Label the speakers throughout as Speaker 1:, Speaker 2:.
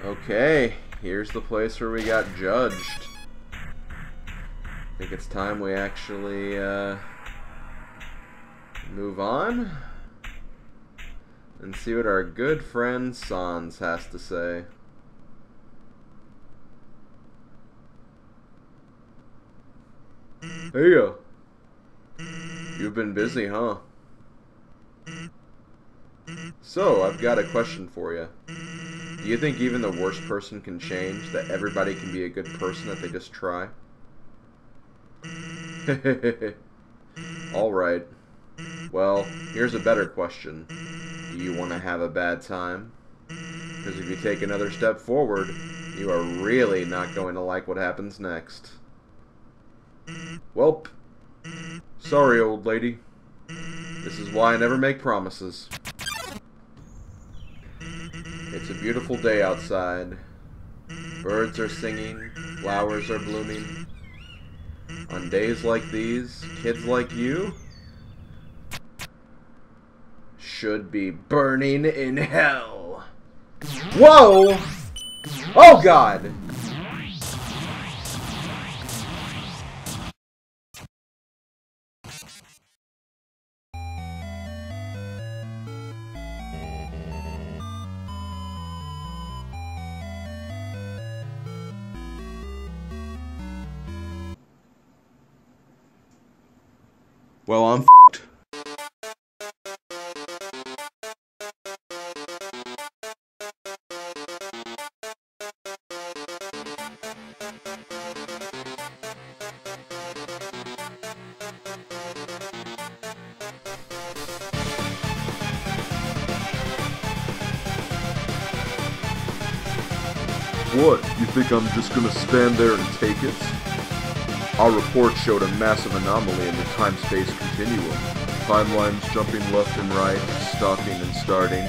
Speaker 1: Okay, here's the place where we got judged. I think it's time we actually move on and see what our good friend Sans has to say. Hey, you've been busy, huh? So, I've got a question for you. Do you think even the worst person can change? That everybody can be a good person if they just try? Alright. Well, here's a better question. Do you want to have a bad time? Because if you take another step forward, you are really not going to like what happens next. Welp. Sorry, old lady. This is why I never make promises. It's a beautiful day outside. Birds are singing, flowers are blooming. On days like these, kids like you should be burning in hell. Whoa! Oh God! Well, I'm f***ed. What? You think I'm just gonna stand there and take it? Our report showed a massive anomaly in the time-space continuum. Timelines jumping left and right, stopping and starting,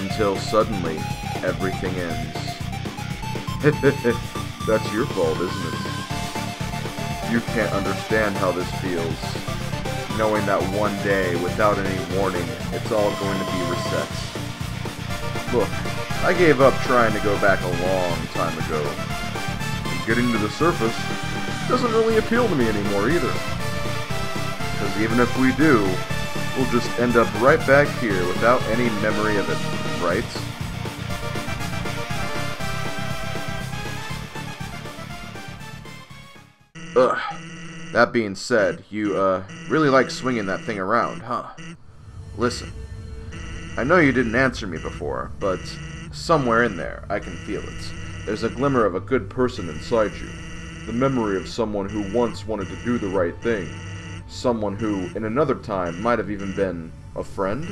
Speaker 1: until suddenly, everything ends. That's your fault, isn't it? You can't understand how this feels, knowing that one day, without any warning, it's all going to be reset. Look, I gave up trying to go back a long time ago. Getting to the surface doesn't really appeal to me anymore either. Because even if we do, we'll just end up right back here without any memory of it, right? Ugh. That being said, you, really like swinging that thing around, huh? Listen, I know you didn't answer me before, but somewhere in there, I can feel it. There's a glimmer of a good person inside you. The memory of someone who once wanted to do the right thing. Someone who, in another time, might have even been a friend?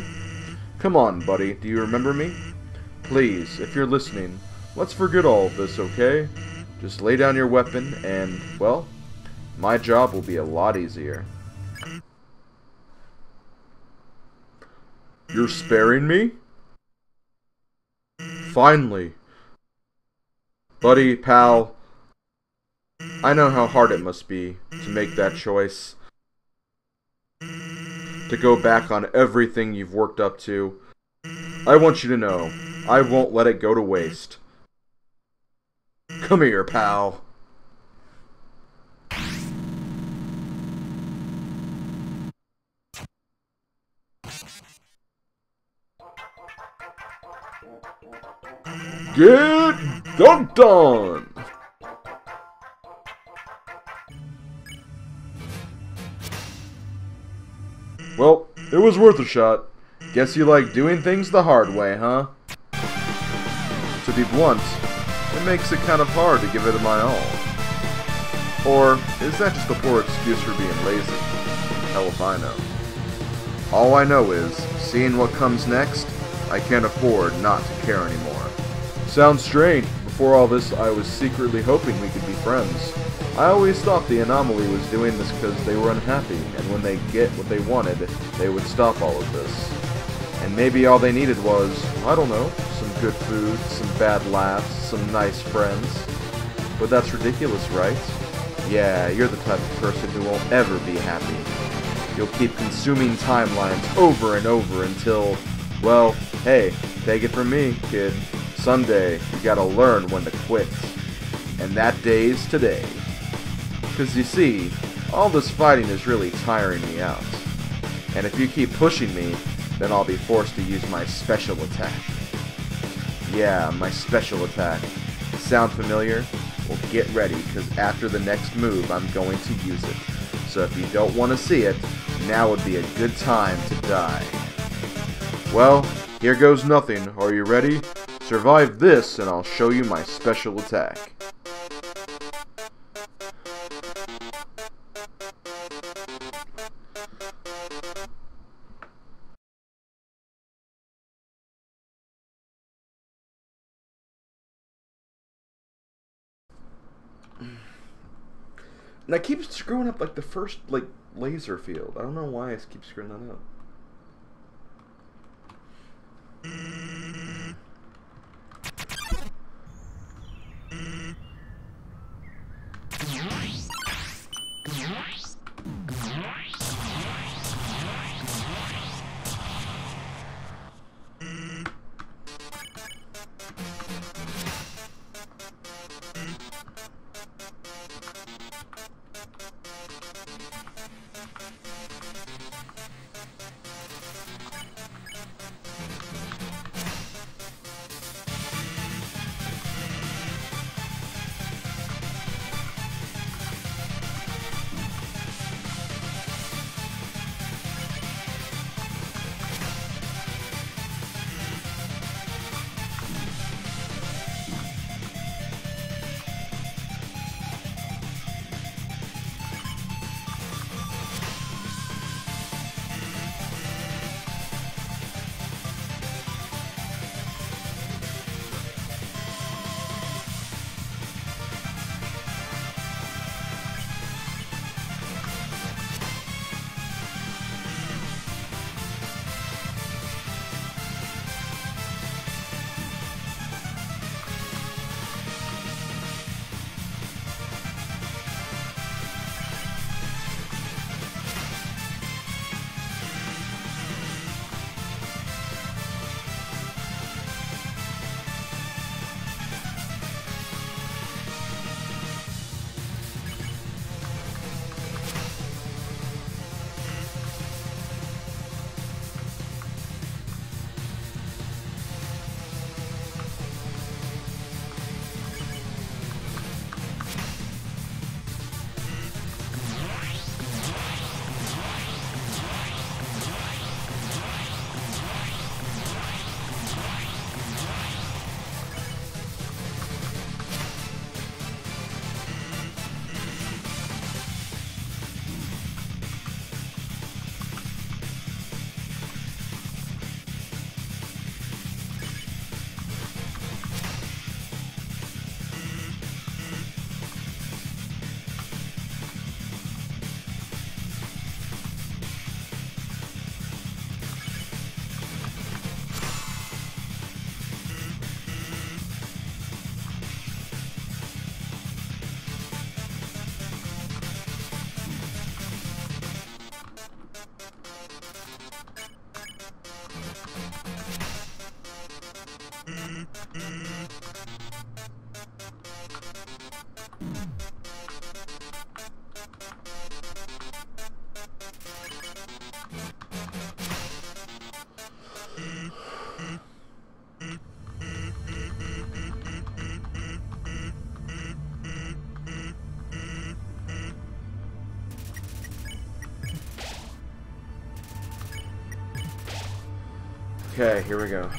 Speaker 1: Come on, buddy, do you remember me? Please, if you're listening, let's forget all of this, okay? Just lay down your weapon and, well, my job will be a lot easier. You're sparing me? Finally. Buddy, pal, I know how hard it must be to make that choice. To go back on everything you've worked up to. I want you to know, I won't let it go to waste. Come here, pal. Get dunked on! Well, it was worth a shot. Guess you like doing things the hard way, huh? To be blunt, it makes it kind of hard to give it my all. Or is that just a poor excuse for being lazy? Hell if I know. All I know is, seeing what comes next, I can't afford not to care anymore. Sounds strange. Before all this, I was secretly hoping we could be friends. I always thought the anomaly was doing this because they were unhappy, and when they get what they wanted, they would stop all of this. And maybe all they needed was, I don't know, some good food, some bad laughs, some nice friends. But that's ridiculous, right? Yeah, you're the type of person who won't ever be happy. You'll keep consuming timelines over and over until, well, hey, take it from me, kid. Someday, you gotta learn when to quit. And that day's today. 'Cause you see, all this fighting is really tiring me out. And if you keep pushing me, then I'll be forced to use my special attack. Yeah, my special attack. Sound familiar? Well, get ready, because after the next move, I'm going to use it. So if you don't want to see it, now would be a good time to die. Well, here goes nothing. Are you ready? Survive this, and I'll show you my special attack. And I keep screwing up like the first laser field. I don't know why I keep screwing that up. Okay, here we go.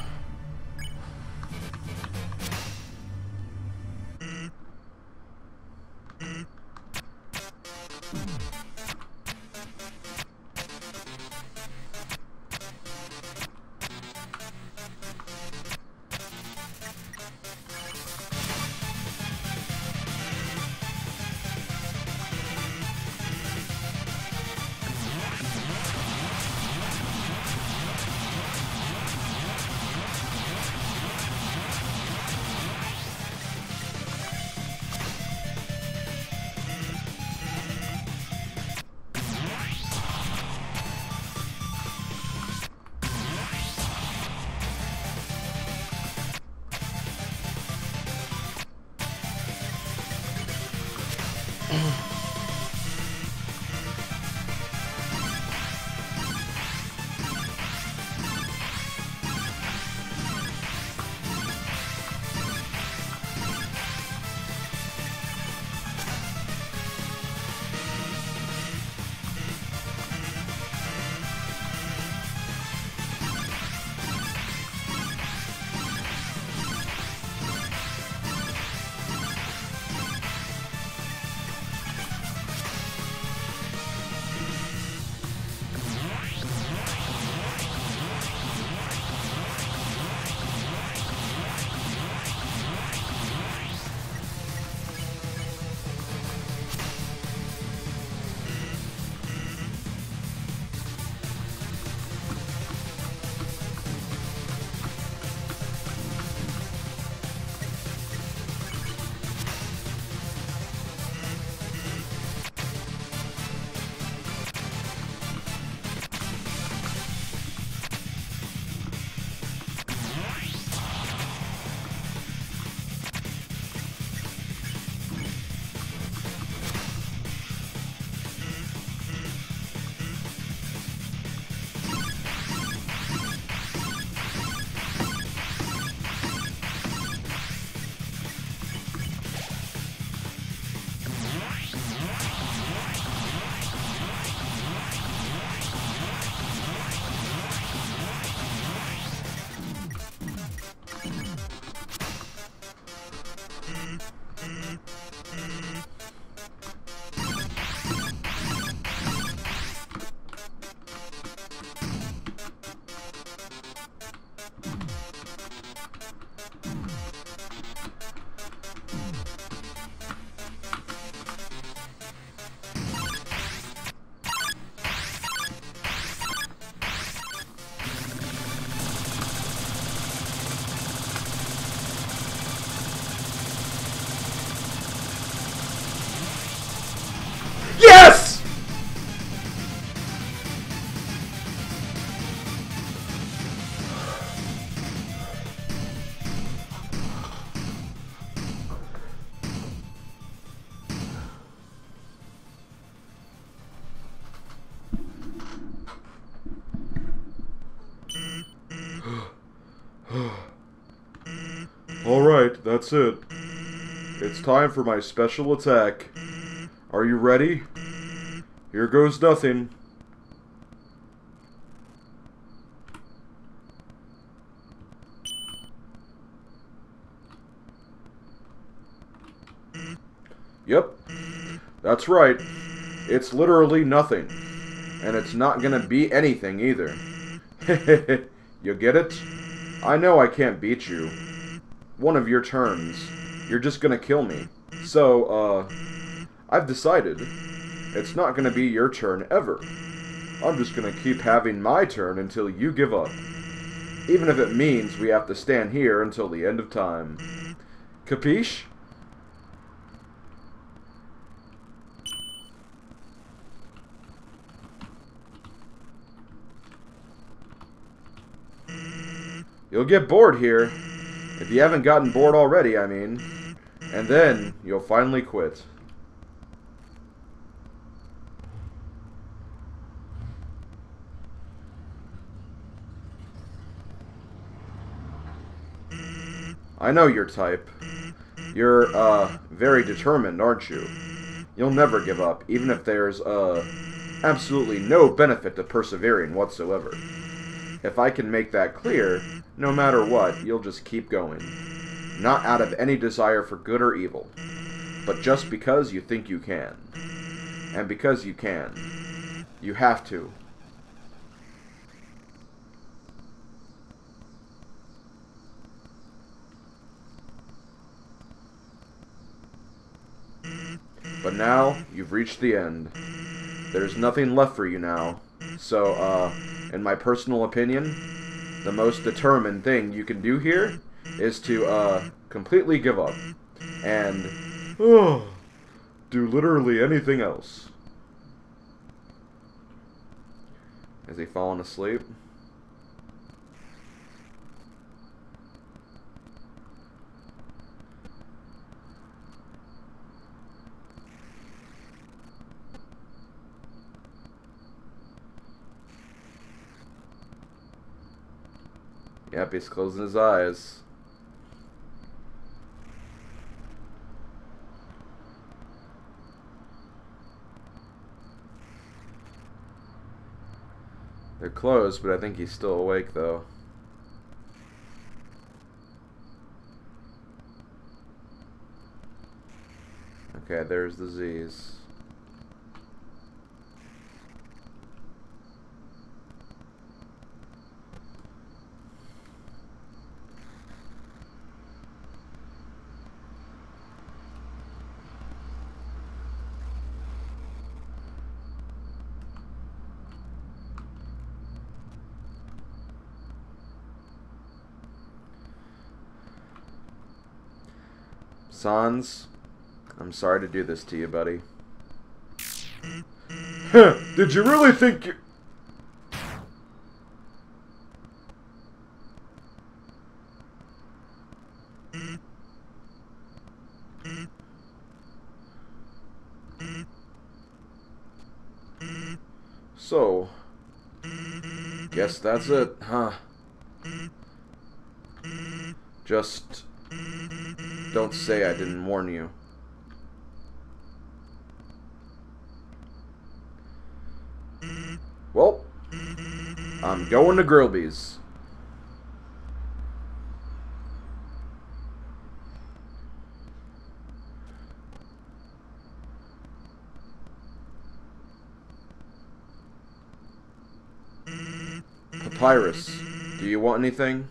Speaker 1: That's it. It's time for my special attack. Are you ready? Here goes nothing. Yep. That's right. It's literally nothing. And it's not gonna be anything either. You get it? I know I can't beat you. One of your turns. You're just gonna kill me. So, I've decided. It's not gonna be your turn ever. I'm just gonna keep having my turn until you give up. Even if it means we have to stand here until the end of time. Capiche? You'll get bored here. If you haven't gotten bored already, I mean. And then, you'll finally quit. I know your type. You're, very determined, aren't you? You'll never give up, even if there's, absolutely no benefit to persevering whatsoever. If I can make that clear, no matter what, you'll just keep going. Not out of any desire for good or evil, but just because you think you can. And because you can. You have to. But now, you've reached the end. There's nothing left for you now. So, in my personal opinion, the most determined thing you can do here is to, completely give up. And, do literally anything else. Is he falling asleep? Yep, he's closing his eyes. They're closed, but I think he's still awake, though. Okay, there's the Z's. Sans, I'm sorry to do this to you, buddy. Did you really think you... So, guess that's it, huh? Just don't say I didn't warn you. Well, I'm going to Grillby's. Papyrus, do you want anything?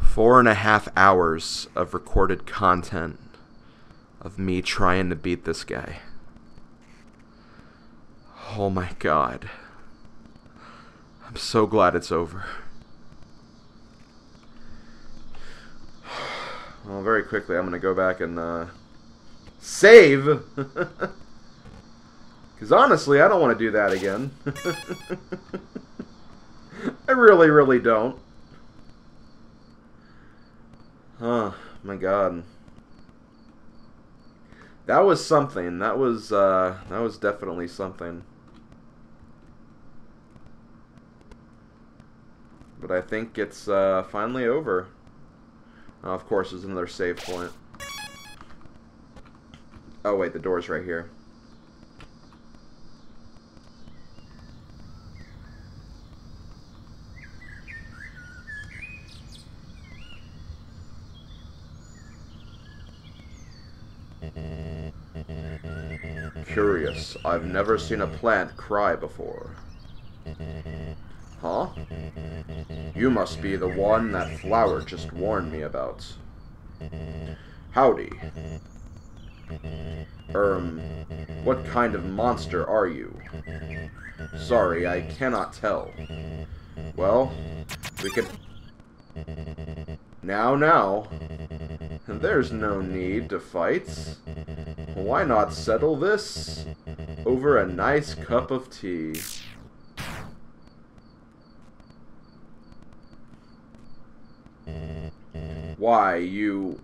Speaker 1: Four and a half hours of recorded content of me trying to beat this guy. Oh my god. I'm so glad it's over. Well, very quickly, I'm going to go back and save. Because honestly, I don't want to do that again. I really, really don't. Huh, my god. That was something. That was definitely something. But I think it's finally over. Oh, of course, there's another save point. Oh wait, the door's right here. Curious. I've never seen a plant cry before. Huh? You must be the one that flower just warned me about. Howdy. What kind of monster are you? Sorry, I cannot tell. Well, we could... Now. There's no need to fight. Why not settle this over a nice cup of tea? Why, you...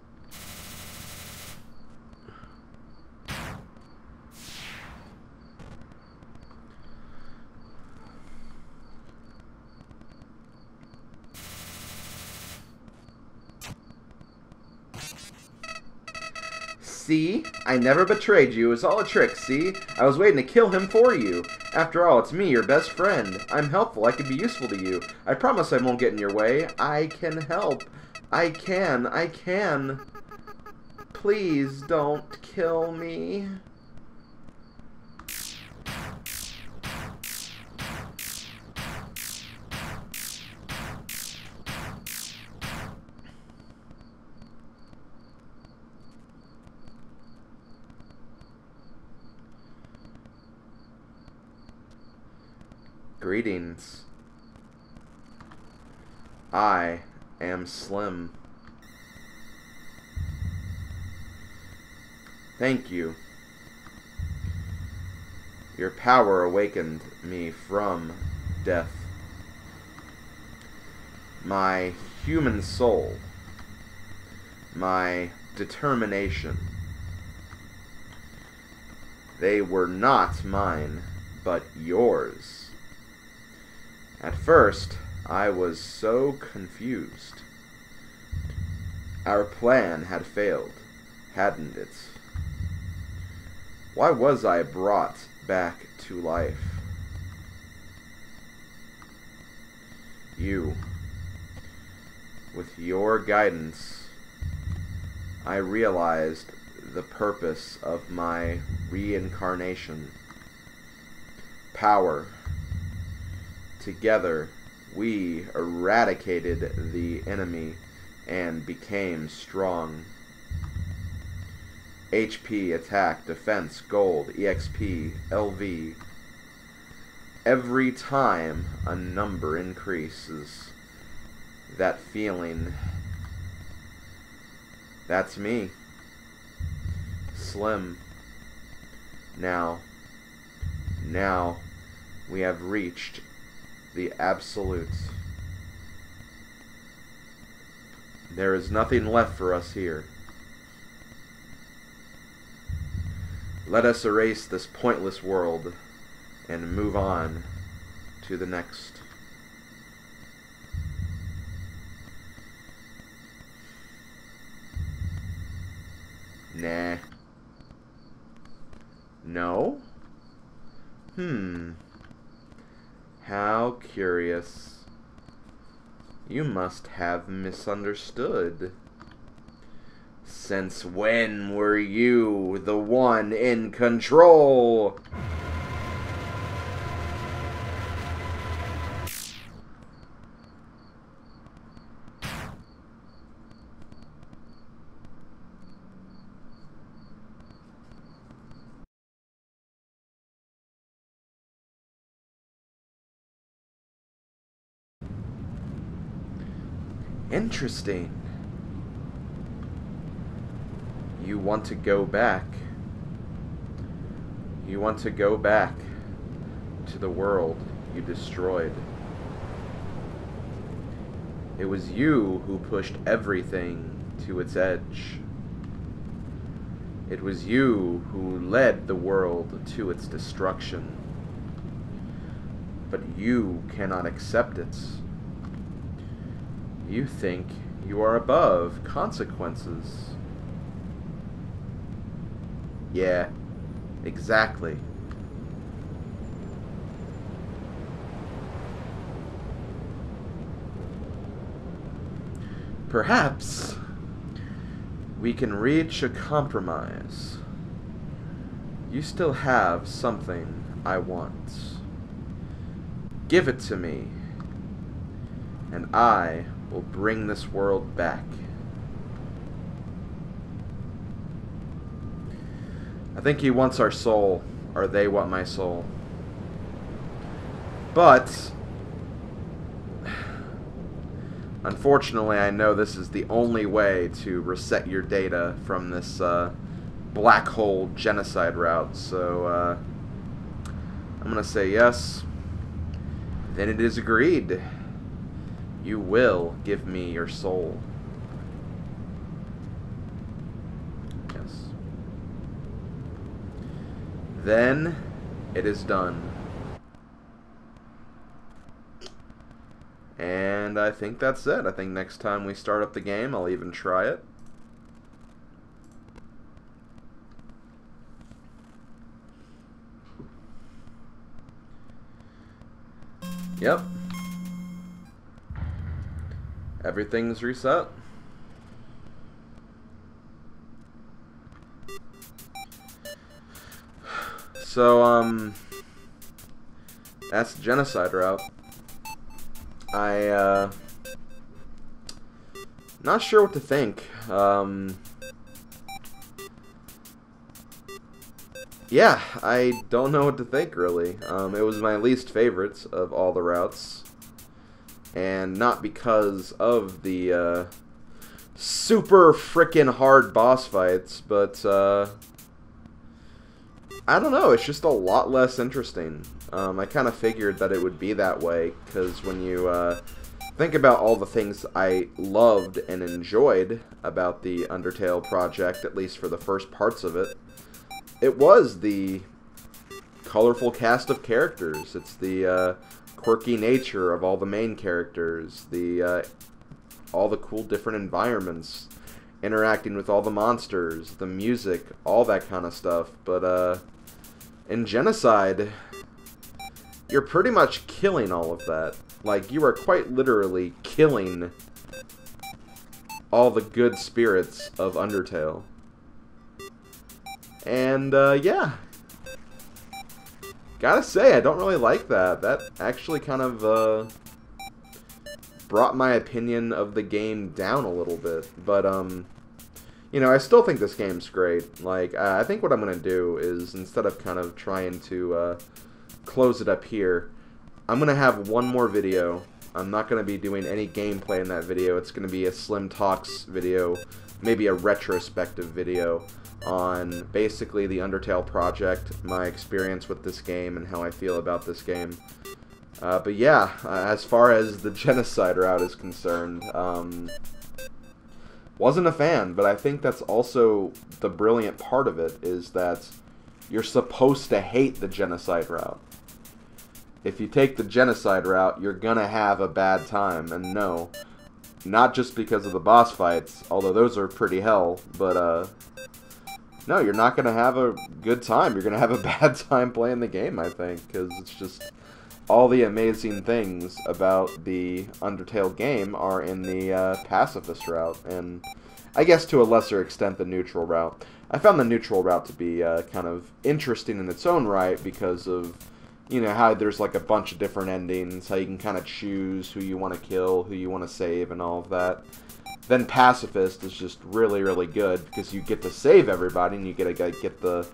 Speaker 1: See? I never betrayed you. It was all a trick, see? I was waiting to kill him for you. After all, it's me, your best friend. I'm helpful. I can be useful to you. I promise I won't get in your way. I can help. I can. Please don't kill me. Greetings. I am Slim. Thank you. Your power awakened me from death. My human soul, my determination, they were not mine, but yours. At first, I was so confused. Our plan had failed, hadn't it? Why was I brought back to life? You, with your guidance, I realized the purpose of my reincarnation. Power. Together, we eradicated the enemy and became strong. HP, attack, defense, gold, EXP, LV. Every time a number increases, that feeling, that's me. Slim. Now, we have reached the absolute. There is nothing left for us here. Let us erase this pointless world and move on to the next. Nah. No? How curious. You must have misunderstood. Since when were you the one in control? Interesting. You want to go back. You want to go back to the world you destroyed. It was you who pushed everything to its edge. It was you who led the world to its destruction. But you cannot accept it. You think you are above consequences. Yeah, exactly. Perhaps we can reach a compromise. You still have something I want. Give it to me, and I will bring this world back. I think he wants our soul, or they want my soul. But unfortunately, I know this is the only way to reset your data from this black hole genocide route, so I'm gonna say yes. Then it is agreed. You will give me your soul. Yes. Then it is done. And I think that's it. I think next time we start up the game, I'll even try it. Yep. Everything's reset. So, that's the genocide route. Not sure what to think. Yeah, I don't know what to think, really. It was my least favorite of all the routes. And not because of the super frickin' hard boss fights, but I don't know, it's just a lot less interesting. I kind of figured that it would be that way, because when you think about all the things I loved and enjoyed about the Undertale project, at least for the first parts of it, it was the colorful cast of characters. It's the quirky nature of all the main characters, the all the cool different environments, interacting with all the monsters, the music, all that kind of stuff. But in Genocide, you're pretty much killing all of that. Like, you are quite literally killing all the good spirits of Undertale. And, yeah. Gotta say, I don't really like that. That actually kind of, brought my opinion of the game down a little bit. But, you know, I still think this game's great. Like, I think what I'm gonna do is, instead of kind of trying to, close it up here, I'm gonna have one more video. I'm not gonna be doing any gameplay in that video. It's gonna be a Slim Talks video, maybe a retrospective video on basically the Undertale project, my experience with this game, and how I feel about this game. But yeah, as far as the Genocide route is concerned, wasn't a fan, but I think that's also the brilliant part of it, is that you're supposed to hate the Genocide route. If you take the Genocide route, you're gonna have a bad time, and no, not just because of the boss fights, although those are pretty hell, but no, you're not gonna have a good time. You're gonna have a bad time playing the game, I think, because it's just all the amazing things about the Undertale game are in the pacifist route, and I guess to a lesser extent the neutral route. I found the neutral route to be kind of interesting in its own right because of, you know, how there's like a bunch of different endings, how you can kind of choose who you want to kill, who you want to save, and all of that. Then Pacifist is just really, really good because you get to save everybody and you get to get the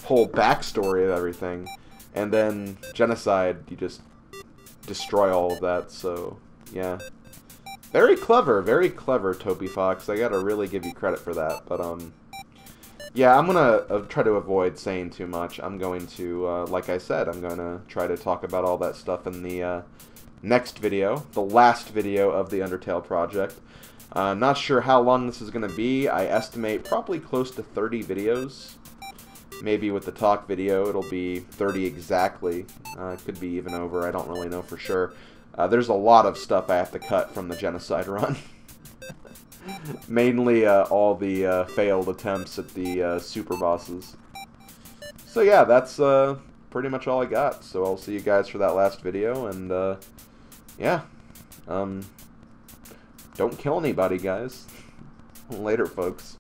Speaker 1: whole backstory of everything. And then Genocide, you just destroy all of that, so yeah. Very clever, Toby Fox. I gotta really give you credit for that, but yeah, I'm gonna try to avoid saying too much. I'm going to, like I said, I'm gonna try to talk about all that stuff in the next video, the last video of the Undertale project. Not sure how long this is going to be. I estimate probably close to 30 videos. Maybe with the talk video, it'll be 30 exactly. It could be even over. I don't really know for sure. There's a lot of stuff I have to cut from the Genocide run. Mainly all the failed attempts at the super bosses. So yeah, that's pretty much all I got. So I'll see you guys for that last video, and yeah. Don't kill anybody, guys. Later, folks.